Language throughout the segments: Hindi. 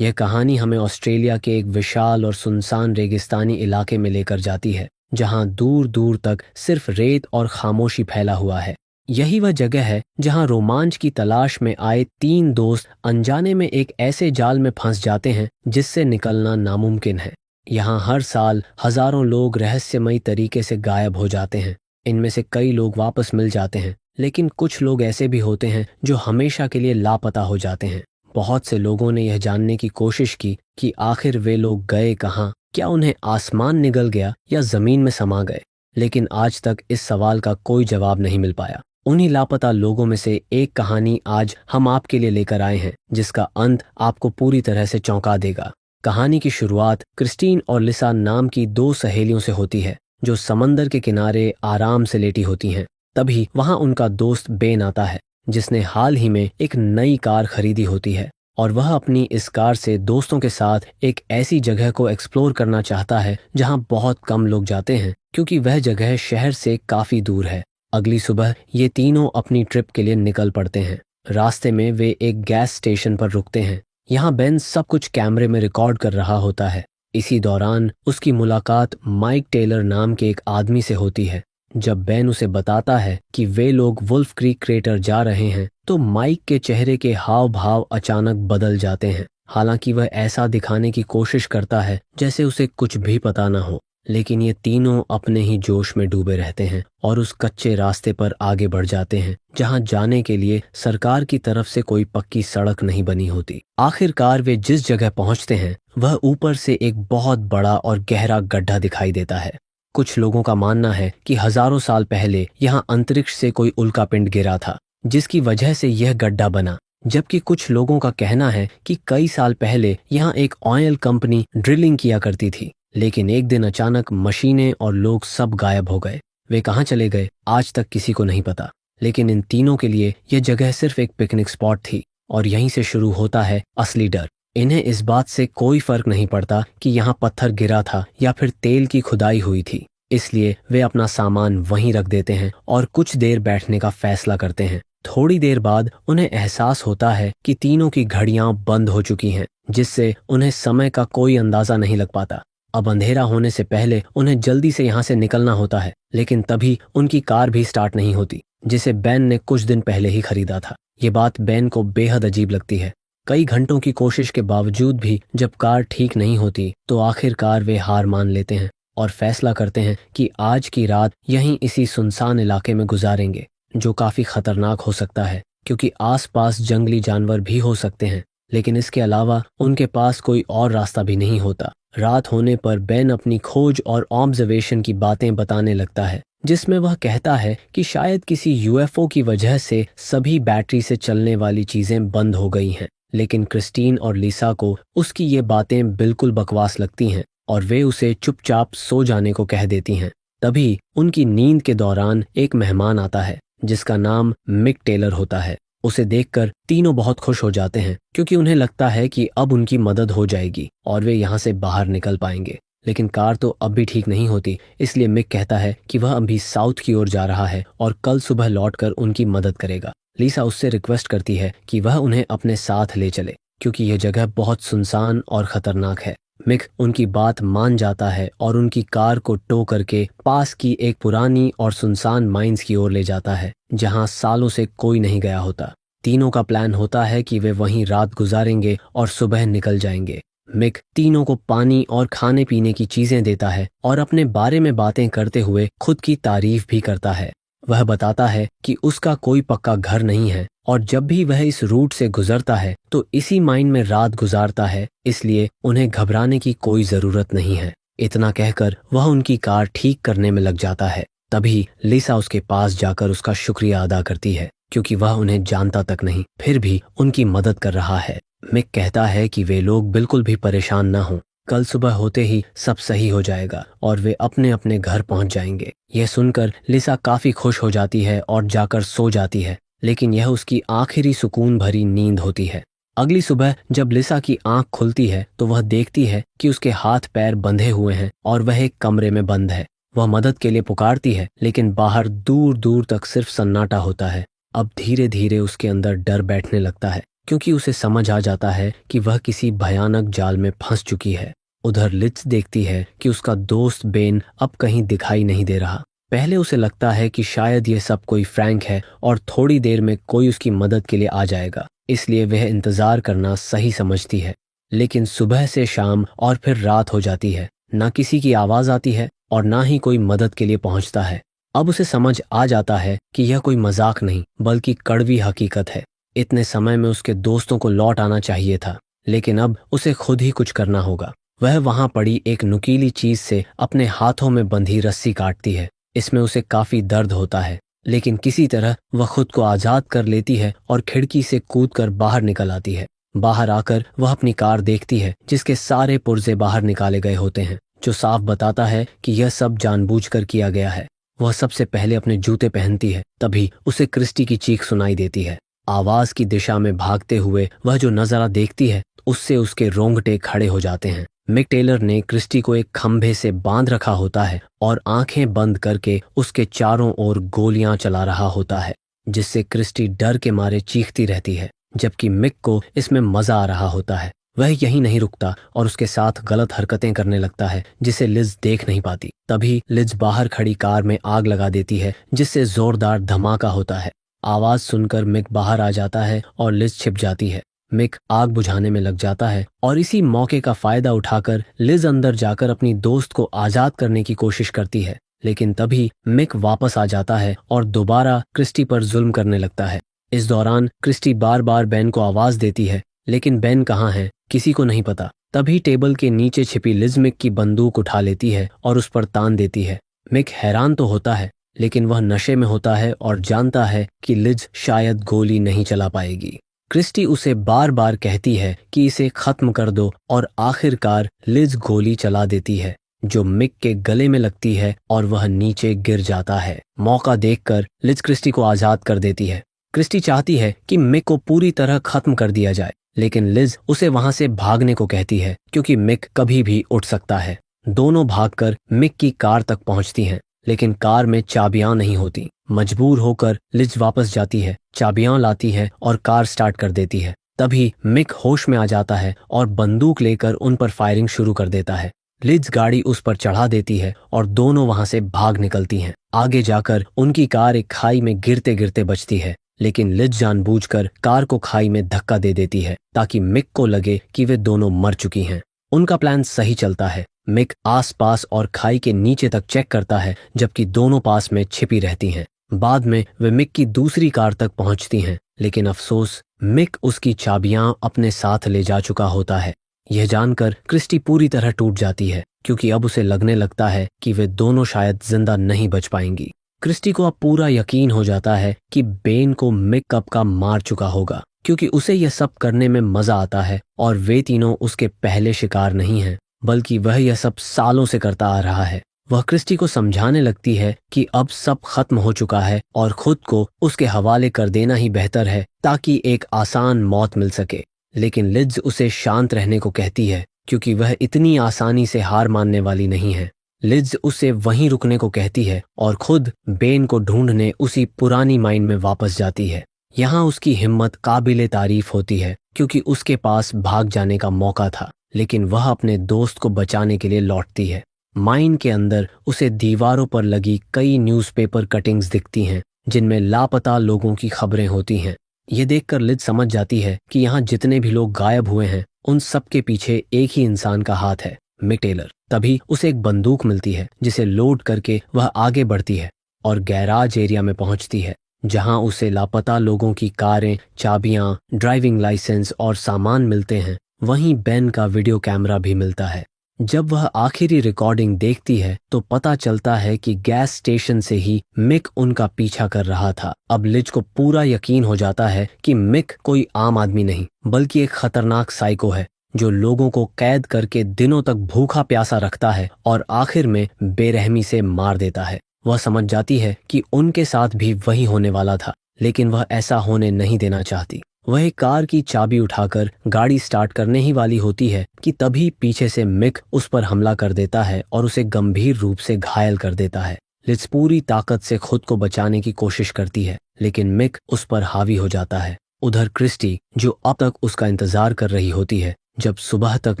यह कहानी हमें ऑस्ट्रेलिया के एक विशाल और सुनसान रेगिस्तानी इलाके में लेकर जाती है, जहां दूर दूर तक सिर्फ रेत और खामोशी फैला हुआ है। यही वह जगह है जहां रोमांच की तलाश में आए तीन दोस्त अनजाने में एक ऐसे जाल में फंस जाते हैं जिससे निकलना नामुमकिन है। यहाँ हर साल हजारों लोग रहस्यमयी तरीके से गायब हो जाते हैं। इनमें से कई लोग वापस मिल जाते हैं, लेकिन कुछ लोग ऐसे भी होते हैं जो हमेशा के लिए लापता हो जाते हैं। बहुत से लोगों ने यह जानने की कोशिश की कि आखिर वे लोग गए कहाँ, क्या उन्हें आसमान निगल गया या जमीन में समा गए, लेकिन आज तक इस सवाल का कोई जवाब नहीं मिल पाया। उन्हीं लापता लोगों में से एक कहानी आज हम आपके लिए लेकर आए हैं, जिसका अंत आपको पूरी तरह से चौंका देगा। कहानी की शुरुआत क्रिस्टीन और लिसा नाम की दो सहेलियों से होती है, जो समंदर के किनारे आराम से लेटी होती हैं। तभी वहां उनका दोस्त बेन आता है, जिसने हाल ही में एक नई कार खरीदी होती है, और वह अपनी इस कार से दोस्तों के साथ एक ऐसी जगह को एक्सप्लोर करना चाहता है जहां बहुत कम लोग जाते हैं, क्योंकि वह जगह शहर से काफी दूर है। अगली सुबह ये तीनों अपनी ट्रिप के लिए निकल पड़ते हैं। रास्ते में वे एक गैस स्टेशन पर रुकते हैं। यहाँ बेन सब कुछ कैमरे में रिकॉर्ड कर रहा होता है। इसी दौरान उसकी मुलाकात माइक टेलर नाम के एक आदमी से होती है। जब बेन उसे बताता है कि वे लोग वुल्फ क्रीक क्रेटर जा रहे हैं, तो माइक के चेहरे के हाव भाव अचानक बदल जाते हैं। हालांकि वह ऐसा दिखाने की कोशिश करता है जैसे उसे कुछ भी पता न हो, लेकिन ये तीनों अपने ही जोश में डूबे रहते हैं और उस कच्चे रास्ते पर आगे बढ़ जाते हैं जहां जाने के लिए सरकार की तरफ से कोई पक्की सड़क नहीं बनी होती। आखिरकार वे जिस जगह पहुंचते हैं वह ऊपर से एक बहुत बड़ा और गहरा गड्ढा दिखाई देता है। कुछ लोगों का मानना है कि हजारों साल पहले यहाँ अंतरिक्ष से कोई उल्कापिंड गिरा था, जिसकी वजह से यह गड्ढा बना, जबकि कुछ लोगों का कहना है कि कई साल पहले यहाँ एक ऑयल कंपनी ड्रिलिंग किया करती थी, लेकिन एक दिन अचानक मशीनें और लोग सब गायब हो गए। वे कहाँ चले गए आज तक किसी को नहीं पता, लेकिन इन तीनों के लिए यह जगह सिर्फ एक पिकनिक स्पॉट थी, और यहीं से शुरू होता है असली डर। इन्हें इस बात से कोई फर्क नहीं पड़ता कि यहाँ पत्थर गिरा था या फिर तेल की खुदाई हुई थी, इसलिए वे अपना सामान वहीं रख देते हैं और कुछ देर बैठने का फैसला करते हैं। थोड़ी देर बाद उन्हें एहसास होता है कि तीनों की घड़ियां बंद हो चुकी हैं, जिससे उन्हें समय का कोई अंदाजा नहीं लग पाता। अब अंधेरा होने से पहले उन्हें जल्दी से यहाँ से निकलना होता है, लेकिन तभी उनकी कार भी स्टार्ट नहीं होती, जिसे बेन ने कुछ दिन पहले ही खरीदा था। ये बात बेन को बेहद अजीब लगती है। कई घंटों की कोशिश के बावजूद भी जब कार ठीक नहीं होती, तो आखिरकार वे हार मान लेते हैं और फैसला करते हैं कि आज की रात यहीं इसी सुनसान इलाके में गुजारेंगे, जो काफी खतरनाक हो सकता है क्योंकि आसपास जंगली जानवर भी हो सकते हैं, लेकिन इसके अलावा उनके पास कोई और रास्ता भी नहीं होता। रात होने पर बेन अपनी खोज और ऑब्जर्वेशन की बातें बताने लगता है, जिसमें वह कहता है कि शायद किसी यूएफओ की वजह से सभी बैटरी से चलने वाली चीजें बंद हो गई हैं। लेकिन क्रिस्टीन और लिसा को उसकी ये बातें बिल्कुल बकवास लगती हैं और वे उसे चुपचाप सो जाने को कह देती हैं। तभी उनकी नींद के दौरान एक मेहमान आता है, जिसका नाम मिक टेलर होता है। उसे देखकर तीनों बहुत खुश हो जाते हैं, क्योंकि उन्हें लगता है कि अब उनकी मदद हो जाएगी और वे यहाँ से बाहर निकल पाएंगे। लेकिन कार तो अब भी ठीक नहीं होती, इसलिए मिक कहता है कि वह अभी साउथ की ओर जा रहा है और कल सुबह लौटकर उनकी मदद करेगा। लिसा उससे रिक्वेस्ट करती है कि वह उन्हें अपने साथ ले चले, क्योंकि यह जगह बहुत सुनसान और खतरनाक है। मिक उनकी बात मान जाता है और उनकी कार को टो करके पास की एक पुरानी और सुनसान माइंस की ओर ले जाता है, जहां सालों से कोई नहीं गया होता। तीनों का प्लान होता है कि वे वहीं रात गुजारेंगे और सुबह निकल जाएंगे। मिक तीनों को पानी और खाने पीने की चीजें देता है और अपने बारे में बातें करते हुए खुद की तारीफ भी करता है। वह बताता है कि उसका कोई पक्का घर नहीं है और जब भी वह इस रूट से गुजरता है तो इसी माइन में रात गुजारता है, इसलिए उन्हें घबराने की कोई जरूरत नहीं है। इतना कहकर वह उनकी कार ठीक करने में लग जाता है। तभी लिसा उसके पास जाकर उसका शुक्रिया अदा करती है, क्योंकि वह उन्हें जानता तक नहीं, फिर भी उनकी मदद कर रहा है। मिक कहता है कि वे लोग बिल्कुल भी परेशान न हों, कल सुबह होते ही सब सही हो जाएगा और वे अपने अपने घर पहुंच जाएंगे। यह सुनकर लिसा काफी खुश हो जाती है और जाकर सो जाती है, लेकिन यह उसकी आखिरी सुकून भरी नींद होती है। अगली सुबह जब लिसा की आंख खुलती है तो वह देखती है कि उसके हाथ पैर बंधे हुए हैं और वह एक कमरे में बंद है। वह मदद के लिए पुकारती है, लेकिन बाहर दूर दूर तक सिर्फ सन्नाटा होता है। अब धीरे धीरे उसके अंदर डर बैठने लगता है, क्योंकि उसे समझ आ जाता है कि वह किसी भयानक जाल में फंस चुकी है। उधर लिज देखती है कि उसका दोस्त बेन अब कहीं दिखाई नहीं दे रहा। पहले उसे लगता है कि शायद ये सब कोई फ्रैंक है और थोड़ी देर में कोई उसकी मदद के लिए आ जाएगा, इसलिए वह इंतजार करना सही समझती है। लेकिन सुबह से शाम और फिर रात हो जाती है, ना किसी की आवाज आती है और ना ही कोई मदद के लिए पहुंचता है। अब उसे समझ आ जाता है कि यह कोई मजाक नहीं बल्कि कड़वी हकीकत है। इतने समय में उसके दोस्तों को लौट आना चाहिए था, लेकिन अब उसे खुद ही कुछ करना होगा। वह वहां पड़ी एक नुकीली चीज से अपने हाथों में बंधी रस्सी काटती है। इसमें उसे काफी दर्द होता है, लेकिन किसी तरह वह खुद को आजाद कर लेती है और खिड़की से कूदकर बाहर निकल आती है। बाहर आकर वह अपनी कार देखती है जिसके सारे पुर्जे बाहर निकाले गए होते हैं, जो साफ बताता है कि यह सब जानबूझकर किया गया है। वह सबसे पहले अपने जूते पहनती है, तभी उसे क्रिस्टी की चीख सुनाई देती है। आवाज की दिशा में भागते हुए वह जो नजारा देखती है उससे उसके रोंगटे खड़े हो जाते हैं। मिक टेलर ने क्रिस्टी को एक खंभे से बांध रखा होता है और आंखें बंद करके उसके चारों ओर गोलियां चला रहा होता है, जिससे क्रिस्टी डर के मारे चीखती रहती है, जबकि मिक को इसमें मजा आ रहा होता है। वह यहीं नहीं रुकता और उसके साथ गलत हरकतें करने लगता है जिसे लिज देख नहीं पाती। तभी लिज बाहर खड़ी कार में आग लगा देती है, जिससे जोरदार धमाका होता है। आवाज सुनकर मिक बाहर आ जाता है और लिज छिप जाती है। मिक आग बुझाने में लग जाता है और इसी मौके का फायदा उठाकर लिज अंदर जाकर अपनी दोस्त को आजाद करने की कोशिश करती है, लेकिन तभी मिक वापस आ जाता है और दोबारा क्रिस्टी पर जुल्म करने लगता है। इस दौरान क्रिस्टी बार बार बेन को आवाज देती है, लेकिन बेन कहाँ है किसी को नहीं पता। तभी टेबल के नीचे छिपी लिज मिक की बंदूक उठा लेती है और उस पर तान देती है। मिक हैरान तो होता है, लेकिन वह नशे में होता है और जानता है कि लिज शायद गोली नहीं चला पाएगी। क्रिस्टी उसे बार बार कहती है कि इसे खत्म कर दो और आखिरकार लिज गोली चला देती है, जो मिक के गले में लगती है और वह नीचे गिर जाता है। मौका देखकर लिज क्रिस्टी को आजाद कर देती है। क्रिस्टी चाहती है कि मिक को पूरी तरह खत्म कर दिया जाए, लेकिन लिज उसे वहां से भागने को कहती है क्योंकि मिक कभी भी उठ सकता है। दोनों भागकर मिक की कार तक पहुंचती हैं, लेकिन कार में चाबियां नहीं होती। मजबूर होकर लिज वापस जाती है, चाबियां लाती है और कार स्टार्ट कर देती है। तभी मिक होश में आ जाता है और बंदूक लेकर उन पर फायरिंग शुरू कर देता है। लिज गाड़ी उस पर चढ़ा देती है और दोनों वहां से भाग निकलती हैं। आगे जाकर उनकी कार एक खाई में गिरते गिरते बचती है, लेकिन लिज जानबूझकर कार को खाई में धक्का दे देती है ताकि मिक को लगे कि वे दोनों मर चुकी हैं। उनका प्लान सही चलता है। मिक आसपास और खाई के नीचे तक चेक करता है, जबकि दोनों पास में छिपी रहती हैं। बाद में वे मिक की दूसरी कार तक पहुंचती हैं, लेकिन अफसोस मिक उसकी चाबियां अपने साथ ले जा चुका होता है। यह जानकर क्रिस्टी पूरी तरह टूट जाती है, क्योंकि अब उसे लगने लगता है कि वे दोनों शायद जिंदा नहीं बच पाएंगी। क्रिस्टी को अब पूरा यकीन हो जाता है कि बेन को मिक कब का मार चुका होगा, क्योंकि उसे यह सब करने में मजा आता है और वे तीनों उसके पहले शिकार नहीं हैं, बल्कि वह यह सब सालों से करता आ रहा है। वह क्रिस्टी को समझाने लगती है कि अब सब खत्म हो चुका है और खुद को उसके हवाले कर देना ही बेहतर है ताकि एक आसान मौत मिल सके। लेकिन लिज उसे शांत रहने को कहती है, क्योंकि वह इतनी आसानी से हार मानने वाली नहीं है। लिज उसे वहीं रुकने को कहती है और खुद बेन को ढूंढने उसी पुरानी माइन में वापस जाती है। यहाँ उसकी हिम्मत काबिले तारीफ होती है, क्योंकि उसके पास भाग जाने का मौका था, लेकिन वह अपने दोस्त को बचाने के लिए लौटती है। माइन के अंदर उसे दीवारों पर लगी कई न्यूज़पेपर कटिंग्स दिखती हैं, जिनमें लापता लोगों की खबरें होती हैं। ये देखकर लिज समझ जाती है कि यहाँ जितने भी लोग गायब हुए हैं, उन सब के पीछे एक ही इंसान का हाथ है, मिक टेलर। तभी उसे एक बंदूक मिलती है, जिसे लोड करके वह आगे बढ़ती है और गैराज एरिया में पहुंचती है, जहां उसे लापता लोगों की कारें, चाबियां, ड्राइविंग लाइसेंस और सामान मिलते हैं। वहीं बेन का वीडियो कैमरा भी मिलता है। जब वह आखिरी रिकॉर्डिंग देखती है तो पता चलता है कि गैस स्टेशन से ही मिक उनका पीछा कर रहा था। अब लिज को पूरा यकीन हो जाता है कि मिक कोई आम आदमी नहीं, बल्कि एक खतरनाक साइको है, जो लोगों को कैद करके दिनों तक भूखा प्यासा रखता है और आखिर में बेरहमी से मार देता है। वह समझ जाती है कि उनके साथ भी वही होने वाला था, लेकिन वह ऐसा होने नहीं देना चाहती। वह कार की चाबी उठाकर गाड़ी स्टार्ट करने ही वाली होती है कि तभी पीछे से मिक उस पर हमला कर देता है और उसे गंभीर रूप से घायल कर देता है। लिज पूरी ताकत से खुद को बचाने की कोशिश करती है, लेकिन मिक उस पर हावी हो जाता है। उधर क्रिस्टी, जो अब तक उसका इंतजार कर रही होती है, जब सुबह तक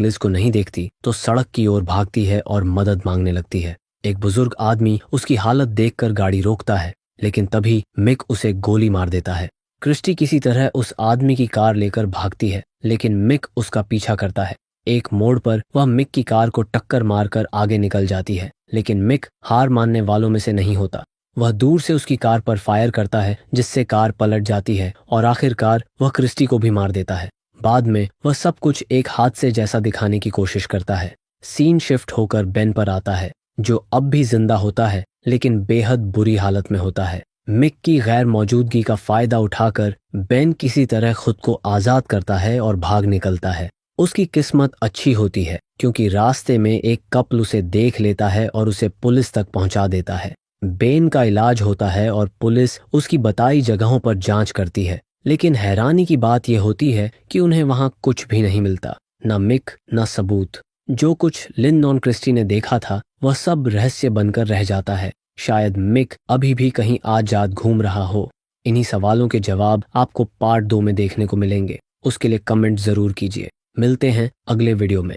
लिज को नहीं देखती तो सड़क की ओर भागती है और मदद मांगने लगती है। एक बुजुर्ग आदमी उसकी हालत देखकर गाड़ी रोकता है, लेकिन तभी मिक उसे गोली मार देता है। क्रिस्टी किसी तरह उस आदमी की कार लेकर भागती है, लेकिन मिक उसका पीछा करता है। एक मोड़ पर वह मिक की कार को टक्कर मारकर आगे निकल जाती है, लेकिन मिक हार मानने वालों में से नहीं होता। वह दूर से उसकी कार पर फायर करता है, जिससे कार पलट जाती है और आखिरकार वह क्रिस्टी को भी मार देता है। बाद में वह सब कुछ एक हादसे जैसा दिखाने की कोशिश करता है। सीन शिफ्ट होकर बेन पर आता है, जो अब भी जिंदा होता है लेकिन बेहद बुरी हालत में होता है। मिक की गैर मौजूदगी का फायदा उठाकर बेन किसी तरह खुद को आज़ाद करता है और भाग निकलता है। उसकी किस्मत अच्छी होती है क्योंकि रास्ते में एक कपल उसे देख लेता है और उसे पुलिस तक पहुंचा देता है। बेन का इलाज होता है और पुलिस उसकी बताई जगहों पर जांच करती है, लेकिन हैरानी की बात यह होती है कि उन्हें वहां कुछ भी नहीं मिलता, न मिक न सबूत। जो कुछ लिन नॉन क्रिस्टी ने देखा था वह सब रहस्य बनकर रह जाता है। शायद मिक अभी भी कहीं आजाद घूम रहा हो। इन्हीं सवालों के जवाब आपको पार्ट 2 में देखने को मिलेंगे। उसके लिए कमेंट जरूर कीजिए। मिलते हैं अगले वीडियो में।